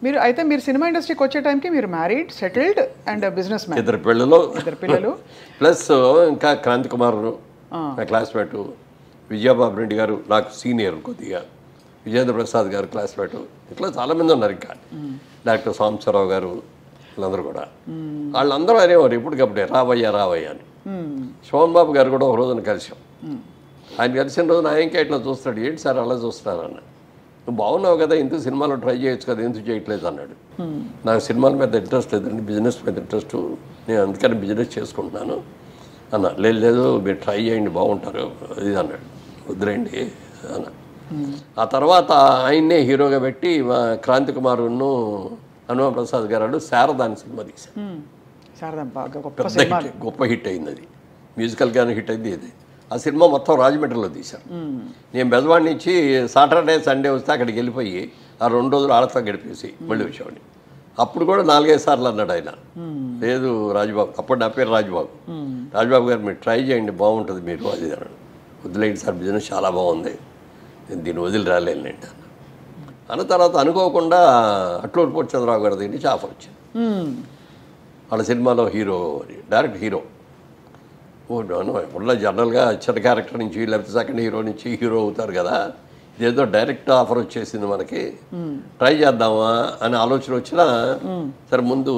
మీరు సినిమా ఇండస్ట్రీకి వచ్చే టైంకి మీరు married, settled and business man, 2 పిల్లలు ప్లస్ ఇంకా క్రాంతి కుమార్ నా క్లాస్మేట్, విజయబాబు రెడ్డి గారు నాకు సీనియర్ కొద్దిగా, విజేంద్ర ప్రసాద్ గారు క్లాస్మేట్, ఇట్లా చాలామంది ఉన్నారు. ఇంకా డాక్టర్ సాంబశివరావు గారు, వీళ్ళందరూ కూడా వాళ్ళందరూ అనేవారు ఇప్పటికప్పుడే రావయ్యా అని. శోభన్ బాబు గారు కూడా ఒక రోజున కలిసాం. ఆయన కలిసిన రోజున ఆయనకే ఇట్లా చూస్తాడు, ఏంటి సార్ అలా చూస్తున్నారు అన్న, నువ్వు బాగున్నావు కదా, ఎందుకు సినిమాలో ట్రై చేయొచ్చు కదా, ఎందుకు చేయట్లేదు అన్నాడు. నాకు సినిమాల మీద ఇంట్రెస్ట్ లేదండి, బిజినెస్ మీద ఇంట్రెస్ట్, నేను అందుకని బిజినెస్ చేసుకుంటున్నాను అన్న. లేదు మీరు ట్రై చేయండి బాగుంటారు అది అన్నాడు. వద్దులేండి అన్న. ఆ తర్వాత ఆయన్నే హీరోగా పెట్టి క్రాంతి కుమారును హనుమాన్ ప్రసాద్ గారు శారదా అని సినిమా తీశారు. గొప్ప హిట్ అయింది అది, మ్యూజికల్గానే హిట్ అయింది అది. ఆ సినిమా మొత్తం రాజమండ్రిలో తీశారు. నేను బెజవాడి నుంచి సాటర్డే సండే వస్తే అక్కడికి వెళ్ళిపోయి ఆ 2 రోజులు ఆడతా గడిపేసి మళ్ళీ వచ్చేవాడిని. అప్పుడు కూడా 4-5 సార్లు అన్నాడు ఆయన, లేదు రాజుబాబు, అప్పుడు నా పేరు రాజుబాబు గారు మీరు ట్రై చేయండి బాగుంటుంది మీరు అది అన్నాడు. వదిలేండి సార్ బిజినెస్ చాలా బాగుంది, నేను దీన్ని వదిలి రాలేండి అన్న. తర్వాత అనుకోకుండా అట్లూరు పూర్ణచంద్రరావు గారి దగ్గర నుంచి ఆఫర్ వచ్చింది. వాళ్ళ సినిమాలో హీరో, డైరెక్ట్ హీరో ఉన్న జనరల్గా చిన్న క్యారెక్టర్ నుంచి లేకపోతే సెకండ్ హీరో నుంచి హీరో అవుతారు కదా, ఇదేదో డైరెక్ట్ ఆఫర్ వచ్చేసింది మనకి, ట్రై చేద్దామా అనే ఆలోచన వచ్చినా సరే ముందు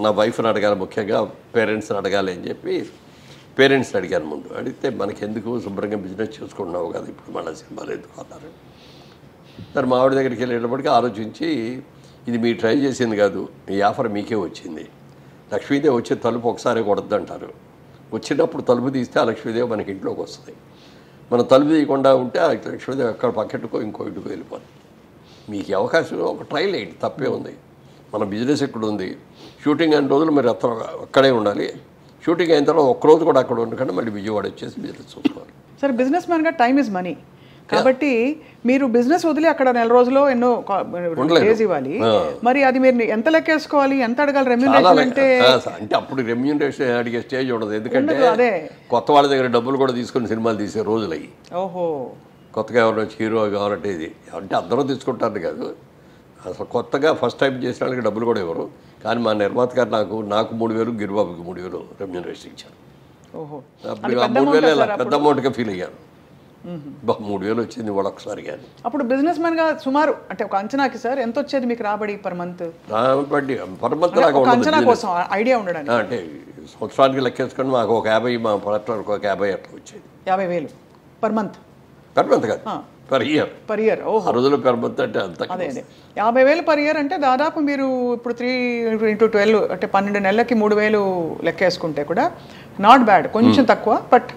నా వైఫ్ని అడగాలి, ముఖ్యంగా పేరెంట్స్ని అడగాలి అని చెప్పి పేరెంట్స్ని అడిగాను. ముందు అడిగితే మనకి ఎందుకు, శుభ్రంగా బిజినెస్ చేసుకుంటున్నావు కదా, ఇప్పుడు మళ్ళీ సినిమాలు ఎందుకు అన్నారు. సరే మా ఆవిడ దగ్గరికి వెళ్ళేటప్పటికీ ఆలోచించి, ఇది మీరు ట్రై చేసింది కాదు, ఈ ఆఫర్ మీకే వచ్చింది, లక్ష్మీదేవి వచ్చే తలుపు ఒకసారి కొడద్దు అంటారు, వచ్చినప్పుడు తలుపు తీస్తే ఆ లక్ష్మీదేవి మనకి ఇంట్లోకి వస్తుంది, మనం తలుపు తీయకుండా ఉంటే ఆ లక్ష్మీదేవి ఎక్కడ పక్కెట్టుకో ఇంకో ఇంటికి వెళ్ళిపోతుంది, మీకు అవకాశం ఒక ట్రైల్ వేయండి, తప్పే ఉంది, మన బిజినెస్ ఇక్కడ ఉంది, షూటింగ్ అయిన రోజులు మీరు అక్కడే ఉండాలి, షూటింగ్ అయిన తర్వాత ఒక్కరోజు కూడా అక్కడ ఉండకుండా మళ్ళీ విజయవాడ వచ్చేసి బిజినెస్ చూసుకోవాలి. సరే బిజినెస్ మ్యాన్గా టైమ్ ఇస్ మనీ కాబట్టి మీరు బిజినెస్ వదిలి అక్కడ 4 రోజుల్లో ఎన్నో డేస్ ఇవ్వాలి, మరి అది మీరు ఎంత లెక్కేసుకోవాలి, ఎంత అడగాలి రెమ్యూనరేషన్ అంటే అప్పుడు రెమ్యూనరేషన్ అడిగే స్టేజ్ ఉండదు, ఎందుకంటే కొత్త వాళ్ళ దగ్గర డబ్బులు కూడా తీసుకుని సినిమాలు తీసే రోజులు అయ్యి. ఓహో, కొత్తగా ఎవరైనా వచ్చి హీరో కావాలంటే ఇది అంటే అందరూ తీసుకుంటారు కాదు, అసలు కొత్తగా ఫస్ట్ టైం చేసిన వాళ్ళకి డబ్బులు కూడా ఇవ్వరు. కానీ మా నిర్మాత గారు నాకు 3,000, గిరిబాబుకి 3,000 రెమ్యూనరేషన్ ఇచ్చారు. ఓహో, అప్పుడు 3,000 పెద్ద అమౌంట్గా ఫీల్ అయ్యాను. 3,000 వచ్చింది వాళ్ళు ఒకసారి. కానీ అప్పుడు బిజినెస్ మ్యాన్ గా సుమారు అంటే ఒక అంచనాకి సార్ ఎంత వచ్చేది మీకు రాబడి పర్ మంత్? పర్ మంత్ లాగా అంచనా కోసం ఐడియా ఉండడానికి అంటే సంవత్సరానికి లెక్కేసుకొని మాకు ఒక 50, మా ప్రొడక్టర్కి ఒక 50 అట్లా వచ్చేది. 50,000 పర్ మంత్? పర్ మంత్ కాదు, పర్ ఇయర్. ఓహో, ఆ రోజుల్లో పర్ మంత్ అంటే అంత. అదే 50,000 పర్ ఇయర్ అంటే దాదాపు మీరు ఇప్పుడు 3 × 12 అంటే 12 నెలలకి 3,000 లెక్కేసుకుంటే కూడా నాట్ బ్యాడ్, కొంచెం తక్కువ. బట్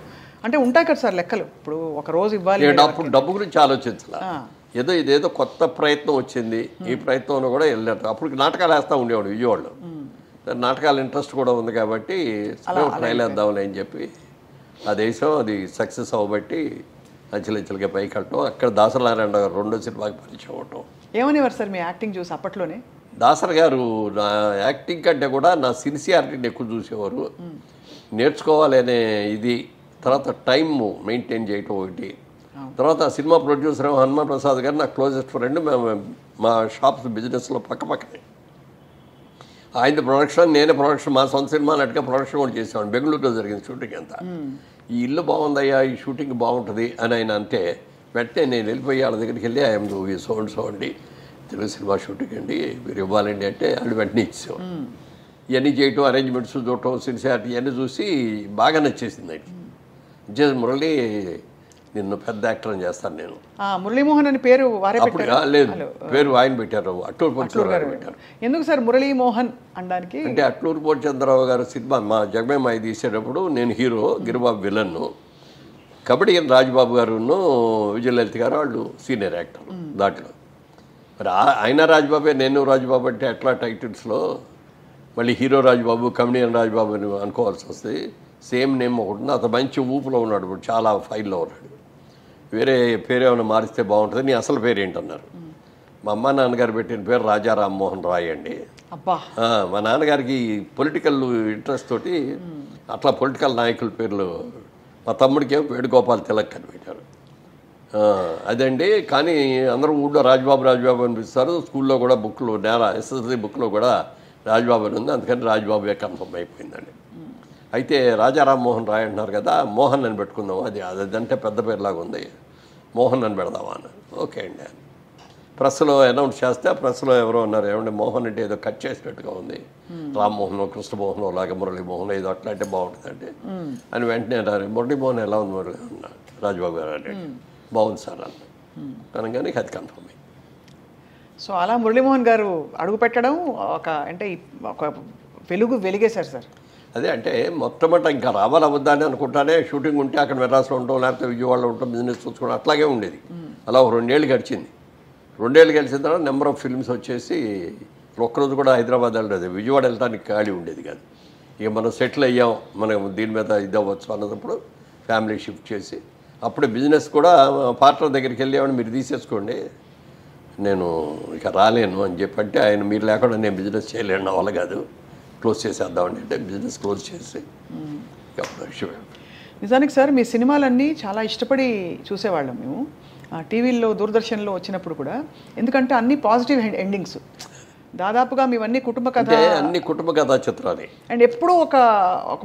అంటే ఉంటాయి కదా సార్ లెక్కలు, ఇప్పుడు ఒక రోజు ఇవ్వాలి. అప్పుడు డబ్బు గురించి ఆలోచించాల, ఇదేదో కొత్త ప్రయత్నం వచ్చింది, ఈ ప్రయత్నంలో కూడా వెళ్ళారు. అప్పుడు నాటకాలు వేస్తూ ఉండేవాడు విజయవాడలో, నాటకాలు ఇంట్రెస్ట్ కూడా ఉంది కాబట్టి ట్రైల్ వేద్దామని అని చెప్పి ఆ దేశం అది సక్సెస్ అవ్వబట్టి అంచెలంచెలుగా పైకి వెళ్ళటం. అక్కడ దాసనారాయణ గారు 2వ సినిమాకి పరిచయం అవటం. ఏమనేవారు సార్ మీ యాక్టింగ్ చూసి అప్పట్లోనే? దాసర్ గారు నా యాక్టింగ్ కంటే కూడా నా సిన్సియారిటీని ఎక్కువ చూసేవారు, నేర్చుకోవాలి అనే ఇది, తర్వాత టైం మెయింటైన్ చేయటం ఒకటి. తర్వాత సినిమా ప్రొడ్యూసర్ హనుమాన్ ప్రసాద్ గారు నాకు క్లోజెస్ట్ ఫ్రెండ్, మా షాప్స్ బిజినెస్లో పక్కనే. ఆయన ప్రొడక్షన్, నేనే ప్రొడక్షన్, మా సొంత సినిమా నటుగా ప్రొడక్షన్ కూడా చేసేవాడిని. బెంగళూరులో జరిగింది షూటింగ్ అంతా. ఈ ఇల్లు బాగుందయ్యా, ఈ షూటింగ్ బాగుంటుంది అని ఆయన అంటే వెంటనే నేను వెళ్ళిపోయి వాళ్ళ దగ్గరికి వెళ్ళి ఐఎమ్ సో అండి, తెలుగు సినిమా షూటింగ్ అండి, మీరు ఇవ్వాలండి అంటే వాళ్ళు వెంటనే ఇచ్చేవాడు. ఇవన్నీ చేయటం, అరేంజ్మెంట్స్ చూడటం, సిన్సియారిటీ ఇవన్నీ చూసి బాగా నచ్చేసింది ఆయనకి. మురళి నిన్ను పెద్ద యాక్టర్ అని చేస్తాను నేను. మురళీమోహన్ అని పేరు వారే పెట్టారు? లేదు, పేరు ఆయన పెట్టారు, అట్లూరు పూర్ణచంద్రరావు పెట్టారు. ఎందుకు సార్ మురళీమోహన్ అనడానికి? అంటే అట్లూరు పూర్ణచంద్రరావు గారు సినిమా మా జగమేమాయి తీసేటప్పుడు నేను హీరో, గిరిబాబు విలన్ను, కబడ్డీ రాజబాబు గారును విజయలలిత గారు వాళ్ళు సీనియర్ యాక్టర్ దాంట్లో. మరి ఆయన రాజబాబే, నేను రాజబాబు అంటే ఎట్లా టైటిల్స్లో మళ్ళీ హీరో రాజబాబు, కమెడియన్ రాజబాబు అని అనుకోవాల్సి వస్తుంది. సేమ్ నేమ్ ఒకటి ఉంది. అతను మంచి ఊపులో ఉన్నాడు, ఇప్పుడు చాలా ఫైల్లో ఉన్నాడు. వేరే పేరు ఏమైనా మారిస్తే బాగుంటుంది, నీ అసలు పేరు ఏంటన్నారు. మా అమ్మ నాన్నగారు పెట్టిన పేరు రాజా రామ్మోహన్ రాయ్ అండి. మా నాన్నగారికి పొలిటికల్ ఇంట్రెస్ట్ తోటి అట్లా పొలిటికల్ నాయకుల పేర్లు, మా తమ్ముడికి వేణుగోపాల్ తిలక్ అని పెట్టారు. అదండి. కానీ అందరూ ఊళ్ళో రాజబాబు అని పిలుస్తారు. స్కూల్లో కూడా బుక్లో ఎస్ఎస్ఎల్సీ బుక్లో కూడా రాజబాబు అని ఉంది. అందుకని రాజబాబే కన్ఫర్మ్ అయిపోయిందండి. అయితే రాజా రామ్మోహన్ రాయ్ అంటున్నారు కదా, మోహన్ అని పెట్టుకుందాం. అదంటే పెద్ద పేరులాగా ఉంది, మోహన్ అని పెడదామా అని. ఓకే అండి అని ప్రెస్లో అనౌన్స్ చేస్తే ప్రెస్లో ఎవరో ఉన్నారు, ఏమంటే మోహన్ అంటే ఏదో కట్ చేసినట్టుగా ఉంది, రామ్మోహన్ కృష్ణమోహన్ లాగా మురళీమోహన్ ఏదో అట్లా అంటే బాగుంటుందండి అని వెంటనే అన్నారు. మురళీమోహన్ ఎలా ఉంది మురళి అన్నారు రాజబాబు గారు అంటే. బాగుంది సార్ అన్న అనగానే అది కన్ఫర్మ్ అయింది. సో అలా మురళీమోహన్ గారు అడుగు పెట్టడం ఒక వెలిగేశారు సార్. అదే అంటే మొట్టమొదట ఇంకా రావాలవద్దా అని అనుకుంటానే, షూటింగ్ ఉంటే అక్కడ మెడ్రాస్లో ఉంటాం, లేకపోతే విజయవాడలో ఉంటాం, బిజినెస్ చూసుకోవడం అట్లాగే ఉండేది. అలా 2 ఏళ్ళు గడిచింది. 2 ఏళ్ళు గడిచిన తర్వాత నెంబర్ ఆఫ్ ఫిల్మ్స్ వచ్చేసి ఒక్కరోజు కూడా హైదరాబాద్ వెళ్ళలేదు, విజయవాడ వెళ్ళడానికి ఖాళీ ఉండేది కాదు. ఇక మనం సెటిల్ అయ్యాం, మనం దీని మీద ఇది అవ్వచ్చు అన్నప్పుడు ఫ్యామిలీ షిఫ్ట్ చేసి అప్పుడు బిజినెస్ కూడా పార్ట్నర్ దగ్గరికి వెళ్ళామని మీరు తీసేసుకోండి, నేను ఇక రాలేను అని చెప్పంటే ఆయన మీరు లేకుండా నేను బిజినెస్ చేయలేను, నా వల్ల కాదు, క్లోజ్ చేసేద్దామని అంటే బిజినెస్ క్లోజ్ చేసి నిజానికి సార్ మీ సినిమాలన్నీ చాలా ఇష్టపడి చూసేవాళ్ళం మేము టీవీల్లో దూరదర్శన్లో వచ్చినప్పుడు కూడా. ఎందుకంటే అన్ని పాజిటివ్ ఎండింగ్స్, దాదాపుగా మీవన్నీ కుటుంబ కథ, అన్ని కుటుంబ కథా చిత్రాలు. అండ్ ఎప్పుడూ ఒక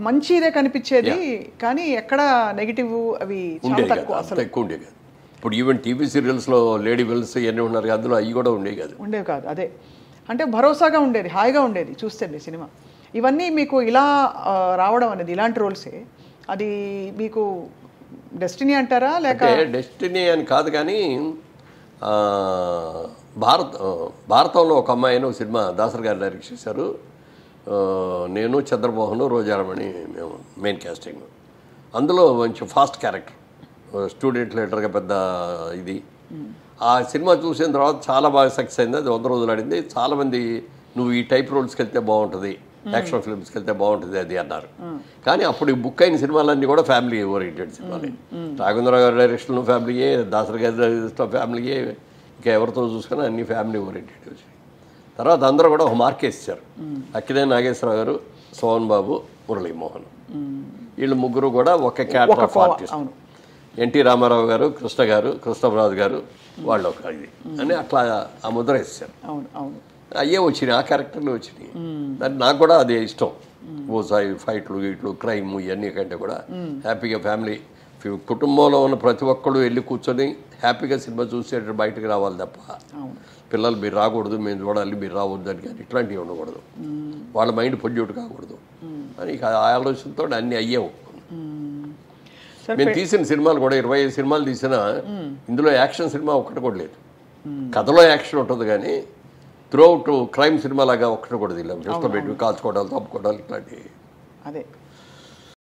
మంచి ఇదే కనిపించేది, కానీ ఎక్కడ నెగిటివ్ అవి చాలా తక్కువ, అసలు ఎక్కువ ఉండేవి కాదు. ఇప్పుడు ఈవెన్ టీవీ సీరియల్స్లో లేడీ విల్స్ ఇవన్నీ ఉన్నారు కదా, అందులో అవి కూడా ఉండేవి కాదు. అదే అంటే భరోసాగా ఉండేది, హాయిగా ఉండేది చూస్తే మీ సినిమా. ఇవన్నీ మీకు ఇలా రావడం అనేది, ఇలాంటి రోల్సే, అది మీకు డెస్టినీ అంటారా లేక? డెస్టినీ అని కాదు, కానీ భారతంలో ఒక అమ్మాయిని ఒక సినిమా దాసరి గారు డైరెక్ట్ చేశారు. నేను చంద్రమోహన్ రోజారమణి మేము మెయిన్ క్యాస్టింగ్. అందులో మంచి ఫాస్ట్ క్యారెక్టర్, స్టూడెంట్ లీడర్గా పెద్ద ఇది. ఆ సినిమా చూసిన తర్వాత చాలా బాగా సక్సెస్ అయింది. అది 100 రోజులు ఆడింది. చాలామంది నువ్వు ఈ టైప్ రోల్స్కి వెళ్తే బాగుంటుంది, యాక్షన్ ఫిల్మ్స్కి వెళ్తే బాగుంటుంది అది అన్నారు. కానీ అప్పుడు బుక్ అయిన సినిమాలన్నీ కూడా ఫ్యామిలీ ఓరియంటెడ్ సినిమాలే. రాఘవేంద్రరావు గారి డైరెక్షన్లో ఫ్యామిలీయే, దాసరి గారి డైరెక్షన్లో ఫ్యామిలీయే, ఇంకా ఎవరితో చూసుకున్నా అన్ని ఫ్యామిలీ ఓరియంటెడ్ వచ్చాయి. తర్వాత అందరూ కూడా ఒక మార్కేసారు. అక్కినే నాగేశ్వరరావు గారు, సోహన్ బాబు, మురళీమోహన్, వీళ్ళు ముగ్గురు కూడా ఒక character of artist. NT Ramarao garu, Krishna గారు, కృష్ణరాజు గారు, వాళ్ళు ఒక ఇది అని అట్లా ఆ ముద్ర వేసారు. అయ్యే వచ్చినాయి, ఆ క్యారెక్టర్లు వచ్చినాయి. దాన్ని నాకు కూడా అదే ఇష్టం. ఓసాయి ఫైట్లు గీట్లు క్రైమ్ ఇవన్నీ కంటే కూడా హ్యాపీగా ఫ్యామిలీ కుటుంబంలో ఉన్న ప్రతి ఒక్కళ్ళు వెళ్ళి కూర్చొని హ్యాపీగా సినిమా చూసేటట్టు బయటకు రావాలి తప్ప పిల్లలు మీరు రాకూడదు, మేము చూడాలి, మీరు రావద్దు అని కానీ ఇట్లాంటివి ఉండకూడదు, వాళ్ళ మైండ్ పొల్యూట్ కాకూడదు అని ఆ ఆలోచనతో అన్నీ అయ్యావు. మేము తీసిన సినిమాలు కూడా 25 సినిమాలు తీసినా ఇందులో యాక్షన్ సినిమా ఒక్కటి కూడా లేదు. కథలో యాక్షన్ ఉంటుంది కానీ త్రూఅవుట్ క్రైమ్ సినిమా లాగా ఒక్కటి కూడా తెలియదు. ఇష్టం పెట్టి కాల్చుకోవడాలు, తప్పుకోవడాలు ఇట్లాంటివి. అదే